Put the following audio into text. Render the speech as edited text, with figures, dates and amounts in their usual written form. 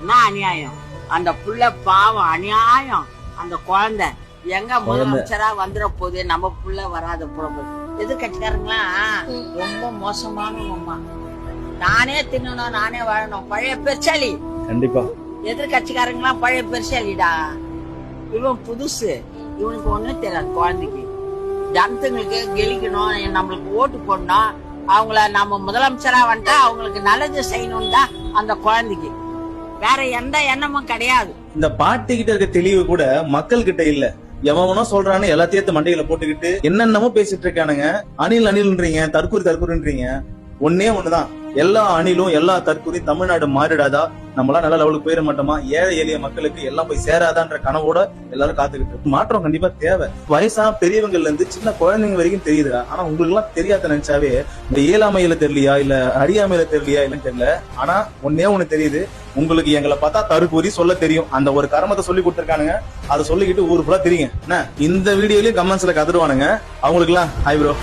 என்ன அநியாயம்? அந்த புள்ள பாவம், அநியாயம். அந்த குழந்தை எங்க முதலமைச்சரா வந்துட போகுது, நம்ம புள்ள வராத போகுது. எதிர்கட்சிக்காரங்களா ரொம்ப மோசமானவங்கம்மா. நானே தின்னணும், நானே வாழணும். பழைய பெருச்சாலி. கண்டிப்பா எதிர்கட்சிக்காரங்களா பழைய பெருச்சாலிடா. இவன் புதுசு, இவனுக்கு ஒண்ணும் தெரியாது. குழந்தைக்கு ஜனத்துங்களுக்கு கெலிக்கணும், நம்மளுக்கு ஓட்டு போடணும், அவங்கள நம்ம முதலமைச்சரா வந்துட்டா அவங்களுக்கு நல்லது செய்யணும் தான் அந்த குழந்தைக்கு. வேற எந்த எண்ணமும் கிடையாது. இந்த பாட்டி கிட்ட இருக்க தெளிவு கூட மக்கள் கிட்ட இல்ல. எவனோ சொல்றான்னு எல்லாத்தையும் மண்டையில போட்டுக்கிட்டு என்னென்னமோ பேசிட்டு இருக்கானுங்க. அணில் அணில்ன்றீங்க, தற்கூரின்றீங்க. ஒன்னே ஒண்ணுதான், எல்லா அணிலும் எல்லா தற்கூரியும் தமிழ்நாடு மாறிடாதா, நம்மளாம் நல்ல லெவலுக்கு போயிட மாட்டோமா, ஏழை எளிய மக்களுக்கு எல்லாம் போய் சேராதான்ற கனவோட எல்லாரும் காத்துக்கிட்டு. மாற்றம் கண்டிப்பா தேவை. வயசா பெரியவங்கல இருந்து சின்ன குழந்தைங்க வரைக்கும் தெரியுதுடா. ஆனா உங்களுக்கு எல்லாம் தெரியாத நினைச்சாவே இந்த இயலாமையில தெரியலையா இல்ல அறியாமையில தெரியலையா இல்லன்னு தெரியல. ஆனா ஒன்னே ஒண்ணு தெரியுது, உங்களுக்கு எங்களை பார்த்தா தற்கூரி சொல்ல தெரியும். அந்த ஒரு கர்மத்தை சொல்லி கொடுத்துருக்கானுங்க, அதை சொல்லிக்கிட்டு ஊரு ஃபுல்லா தெரியுங்க. என்ன இந்த வீடியோலயும் கமெண்ட்ஸ்ல கதருவானுங்க. அவங்களுக்கு எல்லாம் ஹை ப்ரோ.